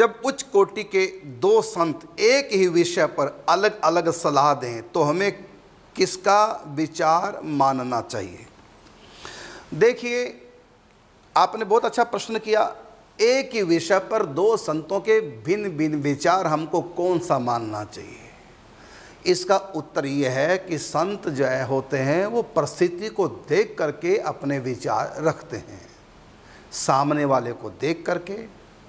जब उच्च कोटि के दो संत एक ही विषय पर अलग अलग सलाह दें तो हमें किसका विचार मानना चाहिए? देखिए, आपने बहुत अच्छा प्रश्न किया। एक ही विषय पर दो संतों के भिन्न भिन्न विचार, हमको कौन सा मानना चाहिए? इसका उत्तर यह है कि संत जो होते हैं वो परिस्थिति को देख करके अपने विचार रखते हैं। सामने वाले को देख करके,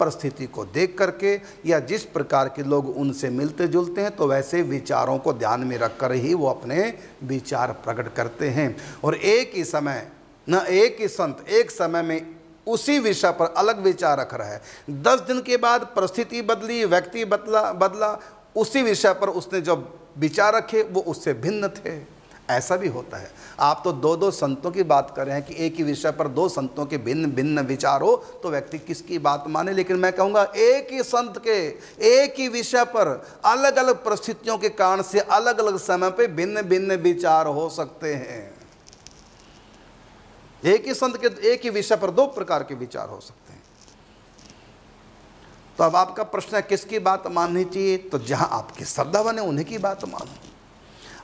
परिस्थिति को देख करके, या जिस प्रकार के लोग उनसे मिलते जुलते हैं तो वैसे विचारों को ध्यान में रखकर ही वो अपने विचार प्रकट करते हैं। और एक ही समय न एक ही संत एक समय में उसी विषय पर अलग विचार रख रहा है। 10 दिन के बाद परिस्थिति बदली, व्यक्ति बदला, उसी विषय पर उसने जो विचार रखे वो उससे भिन्न थे। ऐसा भी होता है। आप तो दो दो संतों की बात कर रहे हैं कि एक ही विषय पर दो संतों के भिन्न भिन्न विचार हो तो व्यक्ति किसकी बात माने। लेकिन मैं कहूँगा एक ही संत के एक ही विषय पर अलग अलग परिस्थितियों के कारण से अलग अलग समय पे भिन्न भिन्न विचार हो सकते हैं। एक ही संत के एक ही विषय पर दो प्रकार के विचार हो सकते हैं। तो अब आपका प्रश्न है किसकी बात माननी चाहिए? तो जहां आपकी श्रद्धा बने उन्हीं की बात मानो।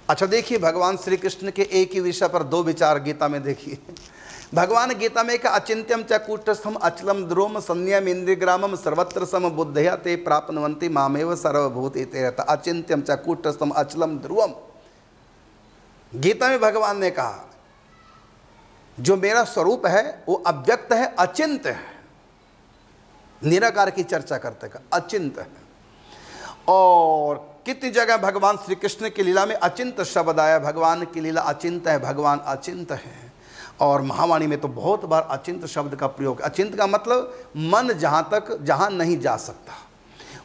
अच्छा देखिए, भगवान श्री कृष्ण के एक ही विषय पर दो विचार गीता में देखिए। भगवान गीता में कहा, अचिंत्यम च कूटस्थम अचलम ध्रुवम संयम इंद्रियग्रामम सर्वत्र सम बुद्धया ते प्राप्नुवन्ति मामेव सर्वभूतेते रत। अचिंत्यम च कूटस्थम अचलम ध्रुवम। गीता में भगवान ने कहा जो मेरा स्वरूप है वो अव्यक्त है, अचिंत्य है। निराकार की चर्चा करते का अचिंत्य है। और कितनी जगह भगवान श्री कृष्ण की लीला में अचिंत्य शब्द आया। भगवान की लीला अचिंत्य है, भगवान अचिंत्य है। और महावाणी में तो बहुत बार अचिंत्य शब्द का प्रयोग। अचिंत्य का मतलब मन जहां नहीं जा सकता।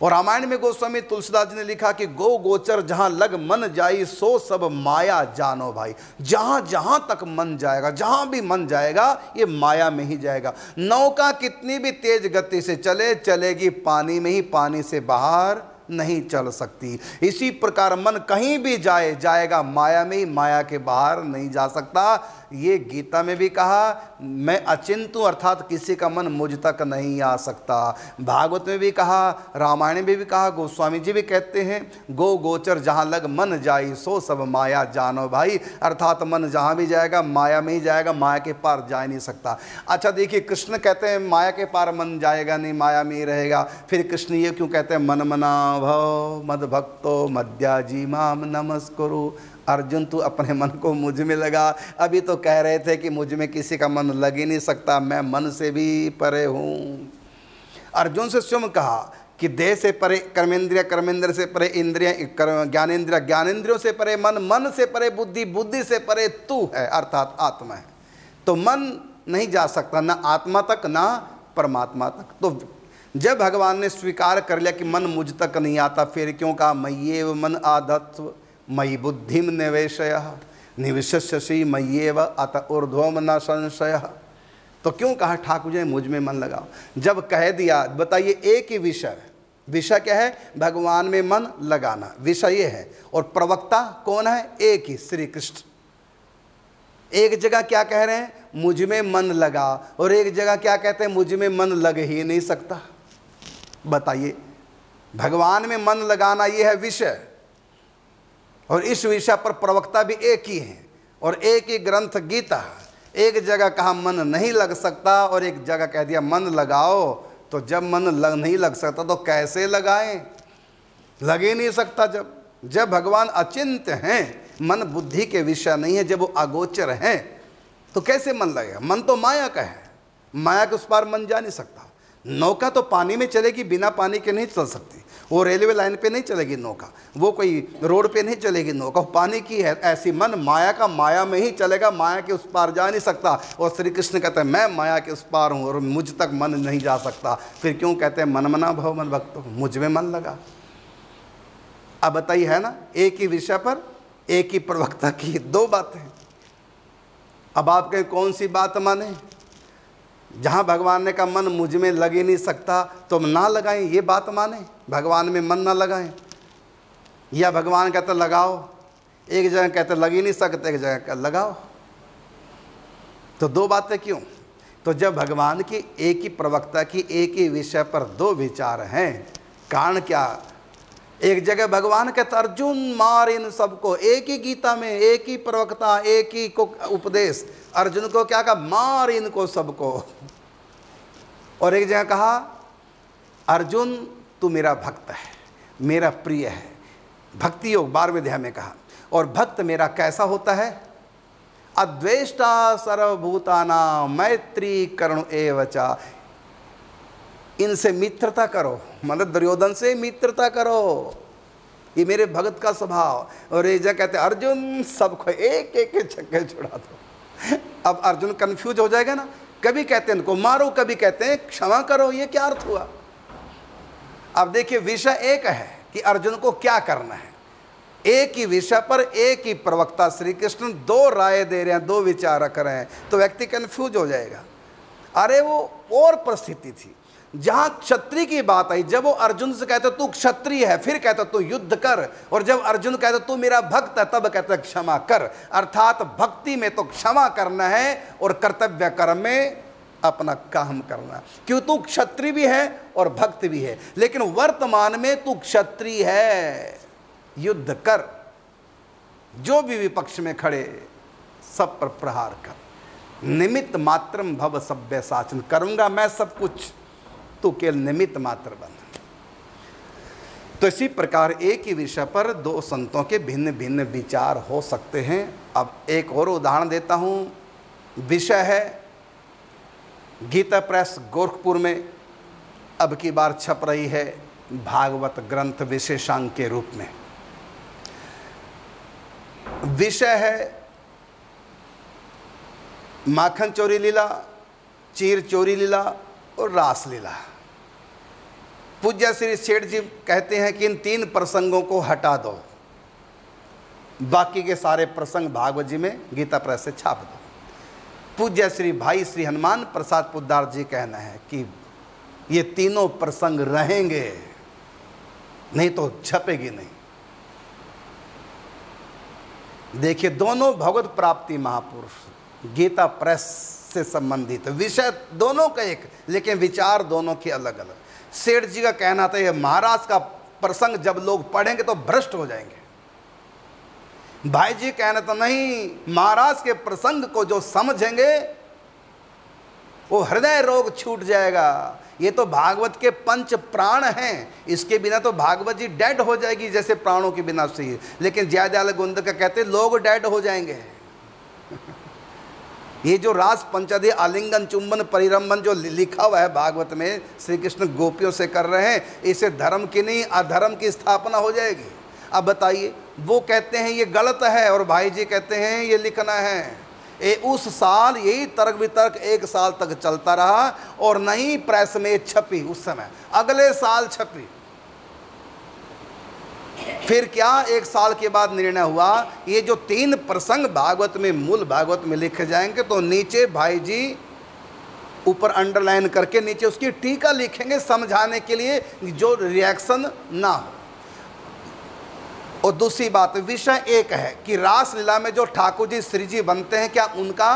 और रामायण में गोस्वामी तुलसीदास जी ने लिखा कि गो गोचर जहां लग मन जाई सो सब माया जानो भाई। जहां जहां तक मन जाएगा, जहां भी मन जाएगा ये माया में ही जाएगा। नौका कितनी भी तेज गति से चलेगी पानी में ही, पानी से बाहर नहीं चल सकती। इसी प्रकार मन कहीं भी जाएगा माया में ही, माया के बाहर नहीं जा सकता। ये गीता में भी कहा मैं अचिंत हूँ, अर्थात किसी का मन मुझ तक नहीं आ सकता। भागवत में भी कहा, रामायण में भी कहा, गोस्वामी जी भी कहते हैं गो गोचर जहाँ लग मन जाई सो सब माया जानो भाई। अर्थात मन जहाँ भी जाएगा माया में ही जाएगा, माया के पार जा नहीं सकता। अच्छा देखिए, कृष्ण कहते हैं माया के पार मन जाएगा नहीं, माया में ही रहेगा। फिर कृष्ण ये क्यों कहते हैं मन मना भव मद भक्तो मद्याजी माम नमस्कुरु। अर्जुन तू अपने मन को मुझ में लगा। अभी तो कह रहे थे कि मुझ में किसी का मन लग ही नहीं सकता, मैं मन से भी परे हूँ। अर्जुन से स्वयं कहा कि देह से परे कर्मेंद्रिय, कर्मेंद्र से परे इंद्रिय, ज्ञानेंद्रिय, ज्ञानेंद्रियों से परे मन, मन से परे बुद्धि, बुद्धि से परे तू है, अर्थात आत्मा है। तो मन नहीं जा सकता ना आत्मा तक ना परमात्मा तक। तो जब भगवान ने स्वीकार कर लिया कि मन मुझ तक नहीं आता, फिर क्यों कहा मय्येव मन आधत्स्व मयि बुद्धिम निवेशयः निविशस्यसि मय्येव अत ऊर्ध्वम न संशयः। तो क्यों कहा ठाकुर जी मुझ में मन लगाओ? जब कह दिया, बताइए एक ही विषय क्या है? भगवान में मन लगाना विषय ये है। और प्रवक्ता कौन है? एक ही श्री कृष्ण। एक जगह क्या कह रहे हैं? मुझ में मन लगा। और एक जगह क्या कहते हैं? मुझ में मन लग ही नहीं सकता। बताइए, भगवान में मन लगाना ये है विषय, और इस विषय पर प्रवक्ता भी एक ही है और एक ही ग्रंथ गीता है। एक जगह कहा मन नहीं लग सकता और एक जगह कह दिया मन लगाओ। तो जब मन नहीं लग सकता तो कैसे लगाएं? लग ही नहीं सकता। जब भगवान अचिंत्य हैं, मन बुद्धि के विषय नहीं है, जब वो अगोचर हैं तो कैसे मन लगेगा? मन तो माया का है, माया के उस पार मन जा नहीं सकता। नौका तो पानी में चलेगी, बिना पानी के नहीं चल सकती। वो रेलवे लाइन पे नहीं चलेगी नौका, वो कोई रोड पे नहीं चलेगी नौका, पानी की है। ऐसी मन माया का माया में ही चलेगा, माया के उस पार जा नहीं सकता। और श्री कृष्ण कहते हैं मैं माया के उस पार हूँ और मुझ तक मन नहीं जा सकता। फिर क्यों कहते हैं मन मना भव मन भक्तो, मुझ में मन लगा। अब बताइए, है ना, एक ही विषय पर एक ही प्रवक्ता की दो बातें। अब आप कहें कौन सी बात माने? जहाँ भगवान ने कहा मन मुझ में लग ही नहीं सकता तो ना लगाएं, ये बात माने? भगवान में मन ना लगाएं? या भगवान कहते लगाओ, एक जगह कहते लग ही नहीं सकते, एक जगह लगाओ। तो दो बातें क्यों? तो जब भगवान की एक ही प्रवक्ता की एक ही विषय पर दो विचार हैं, कारण क्या? एक जगह भगवान कहते अर्जुन मार इन सबको, एक ही गीता में एक ही प्रवक्ता एक ही को उपदेश, अर्जुन को क्या कहा? मार इनको सबको। और एक जगह कहा अर्जुन तू मेरा भक्त है, मेरा प्रिय है, भक्ति योग 12वें अध्याय में कहा। और भक्त मेरा कैसा होता है? अद्वेष्टा सर्वभूतानां मैत्री करुण एवचा। इनसे मित्रता करो, मतलब दुर्योधन से मित्रता करो, ये मेरे भगत का स्वभाव। और एक जगह कहते अर्जुन सबको एक एक छक्के छुड़ा दो। अब अर्जुन कंफ्यूज हो जाएगा ना, कभी कहते हैं इनको मारो, कभी कहते हैं क्षमा करो, ये क्या अर्थ हुआ? अब देखिए विषय एक है कि अर्जुन को क्या करना है। एक ही विषय पर एक ही प्रवक्ता श्री कृष्ण दो राय दे रहे हैं, दो विचार रख रहे हैं, तो व्यक्ति कंफ्यूज हो जाएगा। अरे वो और परिस्थिति थी जहां क्षत्रिय की बात आई, जब वो अर्जुन से कहते तू क्षत्रिय है, फिर कहता तू युद्ध कर, और जब अर्जुन कहता तू मेरा भक्त है, तब कहता क्षमा कर। अर्थात भक्ति में तो क्षमा करना है और कर्तव्य कर्म में अपना काम करना, क्यों तू क्षत्रिय भी है और भक्त भी है। लेकिन वर्तमान में तू क्षत्रिय है, युद्ध कर, जो भी विपक्ष में खड़े सब पर प्रहार कर। निमित्त मात्रम भव सभ्य साचन, करूंगा मैं सब कुछ, तू केवल निमित्त मात्र बन। तो इसी प्रकार एक ही विषय पर दो संतों के भिन्न भिन्न विचार हो सकते हैं। अब एक और उदाहरण देता हूं। विषय है गीता प्रेस गोरखपुर में अब की बार छप रही है भागवत ग्रंथ विशेषांक के रूप में। विषय है माखन चोरी लीला, चीर चोरी लीला और रास लीला। पूज्य श्री सेठ जी कहते हैं कि इन तीन प्रसंगों को हटा दो, बाकी के सारे प्रसंग भागवत जी में गीता प्रेस से छाप दो। पूज्य श्री भाई श्री हनुमान प्रसाद पोद्दार जी कहना है कि ये तीनों प्रसंग रहेंगे, नहीं तो छपेगी नहीं। देखिए दोनों भगवत प्राप्ति महापुरुष, गीता प्रेस से संबंधित, विषय दोनों का एक, लेकिन विचार दोनों के अलग अलग। सेठ जी का कहना था ये महाराज का प्रसंग जब लोग पढ़ेंगे तो भ्रष्ट हो जाएंगे। भाई जी कहना था नहीं, महाराज के प्रसंग को जो समझेंगे वो हृदय रोग छूट जाएगा। ये तो भागवत के पंच प्राण हैं, इसके बिना तो भागवत जी डेड हो जाएगी जैसे प्राणों के बिना से। लेकिन जयदयाल गुंद का कहते लोग डेड हो जाएंगे। ये जो रास पंचादि आलिंगन चुंबन परिरंभन जो लिखा हुआ है भागवत में, श्री कृष्ण गोपियों से कर रहे हैं, इससे धर्म की नहीं अधर्म की स्थापना हो जाएगी। अब बताइए, वो कहते हैं ये गलत है और भाई जी कहते हैं ये लिखना है। उस साल यही तर्क वितर्क 1 साल तक चलता रहा और नहीं प्रेस में छपी उस समय, अगले साल छपी। फिर क्या 1 साल के बाद निर्णय हुआ ये जो 3 प्रसंग भागवत में मूल भागवत में लिखे जाएंगे तो नीचे भाई जी ऊपर अंडरलाइन करके नीचे उसकी टीका लिखेंगे समझाने के लिए, जो रिएक्शन ना हो। और दूसरी बात, विषय एक है कि रास लीला में जो ठाकुर जी श्री जी बनते हैं क्या उनका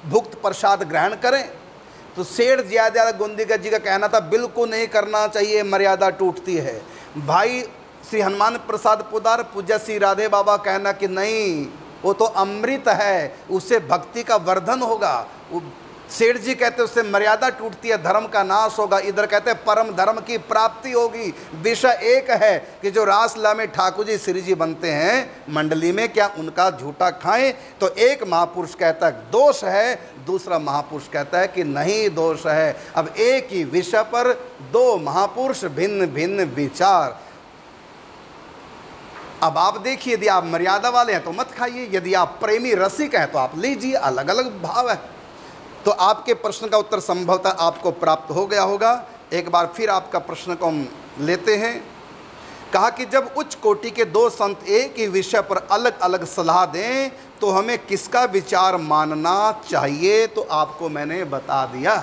भुक्त प्रसाद ग्रहण करें? तो सेठ जयदयाल गुंदिका जी का कहना था बिल्कुल नहीं करना चाहिए, मर्यादा टूटती है। भाई श्री हनुमान प्रसाद पोद्दार पूज्य श्री राधे बाबा कहना कि नहीं, वो तो अमृत है, उससे भक्ति का वर्धन होगा। सेठ जी कहते उससे मर्यादा टूटती है, धर्म का नाश होगा। इधर कहते हैं परम धर्म की प्राप्ति होगी। विषय एक है कि जो रासलीला में ठाकुर जी श्री जी बनते हैं मंडली में, क्या उनका झूठा खाएं? तो एक महापुरुष कहता है दोष है, दूसरा महापुरुष कहता है कि नहीं दोष है। अब एक ही विषय पर 2 महापुरुष भिन्न भिन्न विचार। अब आप देखिए, यदि आप मर्यादा वाले हैं तो मत खाइए, यदि आप प्रेमी रसिक हैं तो आप लीजिए, अलग अलग भाव है। तो आपके प्रश्न का उत्तर संभवतः आपको प्राप्त हो गया होगा। एक बार फिर आपका प्रश्न को हम लेते हैं। कहा कि जब उच्च कोटि के 2 संत एक ही विषय पर अलग अलग सलाह दें तो हमें किसका विचार मानना चाहिए? तो आपको मैंने बता दिया।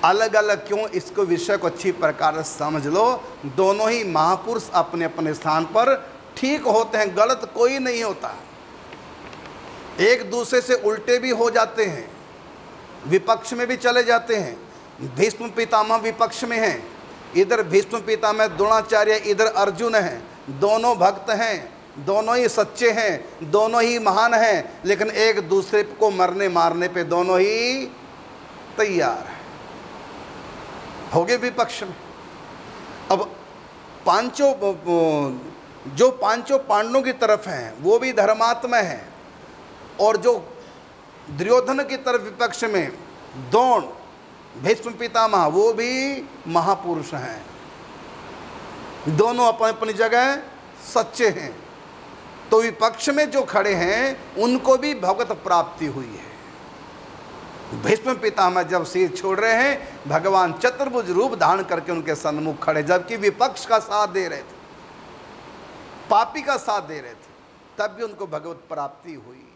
अलग अलग क्यों, इसको विषय को अच्छी प्रकार से समझ लो। दोनों ही महापुरुष अपने अपने स्थान पर ठीक होते हैं, गलत कोई नहीं होता। एक दूसरे से उल्टे भी हो जाते हैं, विपक्ष में भी चले जाते हैं। भीष्म पितामह विपक्ष में हैं, इधर भीष्म पितामह द्रोणाचार्य, इधर अर्जुन हैं। दोनों भक्त हैं, दोनों ही सच्चे हैं, दोनों ही महान हैं, लेकिन एक दूसरे को मरने मारने पे दोनों ही तैयार हैं, हो गए विपक्ष में। अब पांचों जो पांचों पांडवों की तरफ हैं वो भी धर्मात्मा हैं, और जो दुर्योधन की तरफ विपक्ष में द्रोण भीष्म पितामह वो भी महापुरुष हैं। दोनों अपनी अपनी जगह सच्चे हैं। तो विपक्ष में जो खड़े हैं उनको भी भगवत प्राप्ति हुई है। भीष्म पितामह जब सिर छोड़ रहे हैं, भगवान चतुर्भुज रूप धारण करके उनके सन्मुख खड़े, जबकि विपक्ष का साथ दे रहे थे, पापी का साथ दे रहे थे, तब भी उनको भगवत प्राप्ति हुई।